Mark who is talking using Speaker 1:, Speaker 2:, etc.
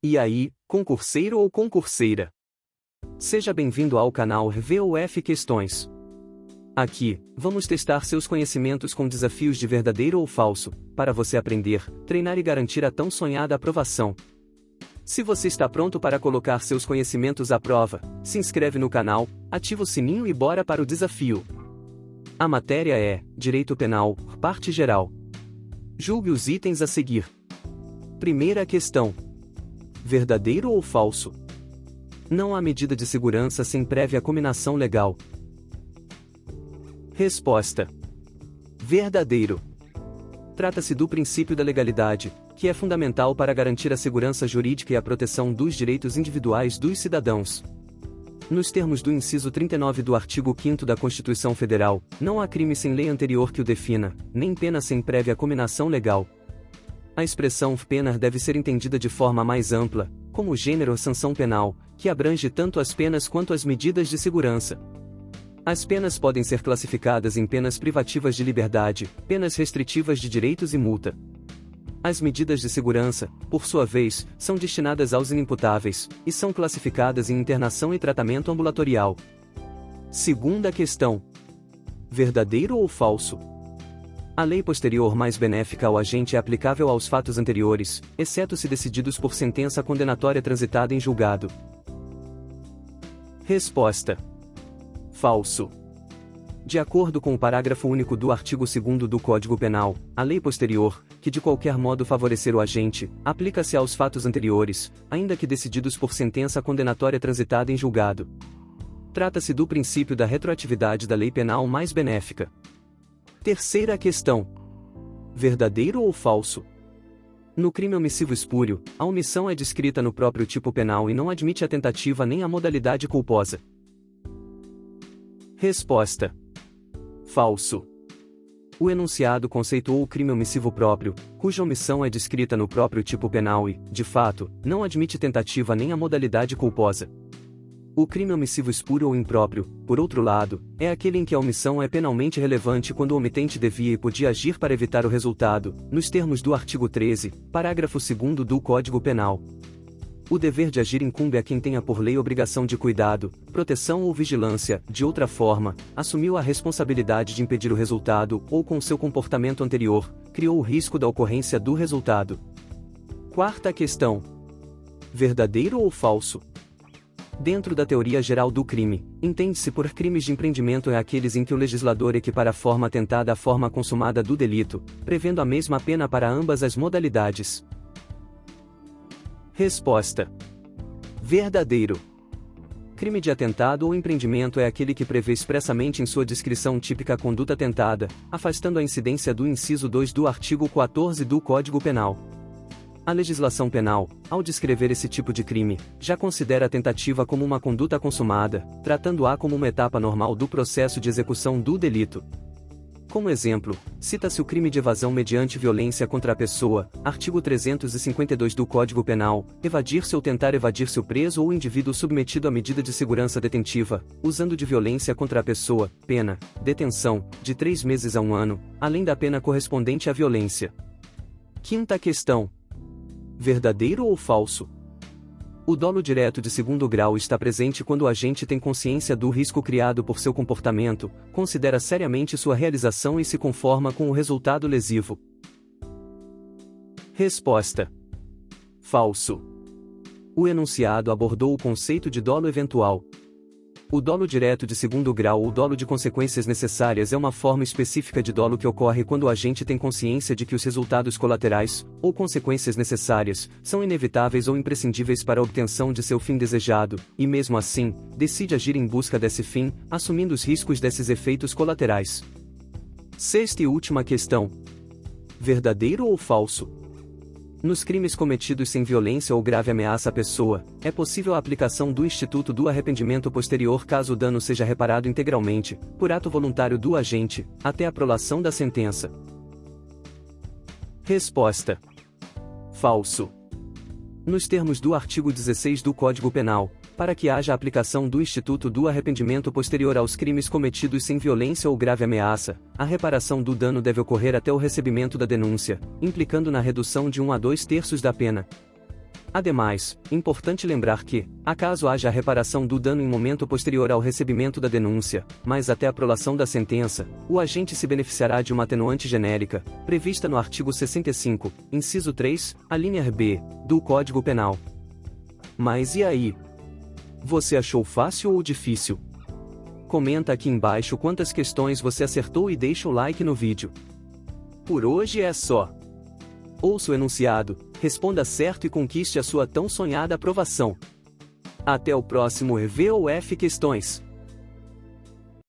Speaker 1: E aí, concurseiro ou concurseira? Seja bem-vindo ao canal VOF Questões. Aqui, vamos testar seus conhecimentos com desafios de verdadeiro ou falso, para você aprender, treinar e garantir a tão sonhada aprovação. Se você está pronto para colocar seus conhecimentos à prova, se inscreve no canal, ativa o sininho e bora para o desafio. A matéria é Direito Penal, parte geral. Julgue os itens a seguir. Primeira questão. Verdadeiro ou falso? Não há medida de segurança sem prévia cominação legal. Resposta. Verdadeiro. Trata-se do princípio da legalidade, que é fundamental para garantir a segurança jurídica e a proteção dos direitos individuais dos cidadãos. Nos termos do inciso 39 do artigo 5º da Constituição Federal, não há crime sem lei anterior que o defina, nem pena sem prévia cominação legal. A expressão pena deve ser entendida de forma mais ampla, como gênero sanção penal, que abrange tanto as penas quanto as medidas de segurança. As penas podem ser classificadas em penas privativas de liberdade, penas restritivas de direitos e multa. As medidas de segurança, por sua vez, são destinadas aos inimputáveis, e são classificadas em internação e tratamento ambulatorial. Segunda questão. Verdadeiro ou falso? A lei posterior mais benéfica ao agente é aplicável aos fatos anteriores, exceto se decididos por sentença condenatória transitada em julgado. Resposta. Falso. De acordo com o parágrafo único do artigo 2º do Código Penal, a lei posterior, que de qualquer modo favorecer o agente, aplica-se aos fatos anteriores, ainda que decididos por sentença condenatória transitada em julgado. Trata-se do princípio da retroatividade da lei penal mais benéfica. Terceira questão. Verdadeiro ou falso? No crime omissivo espúrio, a omissão é descrita no próprio tipo penal e não admite a tentativa nem a modalidade culposa. Resposta. Falso. O enunciado conceituou o crime omissivo próprio, cuja omissão é descrita no próprio tipo penal e, de fato, não admite tentativa nem a modalidade culposa. O crime omissivo espúrio ou impróprio, por outro lado, é aquele em que a omissão é penalmente relevante quando o omitente devia e podia agir para evitar o resultado, nos termos do artigo 13, parágrafo 2º do Código Penal. O dever de agir incumbe a quem tenha por lei obrigação de cuidado, proteção ou vigilância, de outra forma, assumiu a responsabilidade de impedir o resultado ou com seu comportamento anterior, criou o risco da ocorrência do resultado. Quarta questão. Verdadeiro ou falso? Dentro da teoria geral do crime, entende-se por crimes de empreendimento aqueles em que o legislador equipara a forma atentada à forma consumada do delito, prevendo a mesma pena para ambas as modalidades. Resposta. Verdadeiro. Crime de atentado ou empreendimento é aquele que prevê expressamente em sua descrição típica a conduta atentada, afastando a incidência do inciso 2 do artigo 14 do Código Penal. A legislação penal, ao descrever esse tipo de crime, já considera a tentativa como uma conduta consumada, tratando-a como uma etapa normal do processo de execução do delito. Como exemplo, cita-se o crime de evasão mediante violência contra a pessoa, artigo 352 do Código Penal, evadir-se ou tentar evadir-se o preso ou indivíduo submetido à medida de segurança detentiva, usando de violência contra a pessoa, pena, detenção, de 3 meses a 1 ano, além da pena correspondente à violência. Quinta questão. Verdadeiro ou falso? O dolo direto de segundo grau está presente quando o agente tem consciência do risco criado por seu comportamento, considera seriamente sua realização e se conforma com o resultado lesivo. Resposta. Falso. O enunciado abordou o conceito de dolo eventual. O dolo direto de segundo grau ou dolo de consequências necessárias é uma forma específica de dolo que ocorre quando o agente tem consciência de que os resultados colaterais, ou consequências necessárias, são inevitáveis ou imprescindíveis para a obtenção de seu fim desejado, e mesmo assim, decide agir em busca desse fim, assumindo os riscos desses efeitos colaterais. Sexta e última questão. Verdadeiro ou falso? Nos crimes cometidos sem violência ou grave ameaça à pessoa, é possível a aplicação do instituto do arrependimento posterior caso o dano seja reparado integralmente, por ato voluntário do agente, até a prolação da sentença. Resposta. Falso. Nos termos do artigo 16 do Código Penal, para que haja aplicação do instituto do arrependimento posterior aos crimes cometidos sem violência ou grave ameaça, a reparação do dano deve ocorrer até o recebimento da denúncia, implicando na redução de 1 a 2/3 da pena. Ademais, importante lembrar que, acaso haja a reparação do dano em momento posterior ao recebimento da denúncia, mas até a prolação da sentença, o agente se beneficiará de uma atenuante genérica, prevista no artigo 65, inciso 3, a linha B, do Código Penal. Mas e aí? Você achou fácil ou difícil? Comenta aqui embaixo quantas questões você acertou e deixa o like no vídeo. Por hoje é só. Ouça o enunciado, responda certo e conquiste a sua tão sonhada aprovação. Até o próximo EVOF Questões.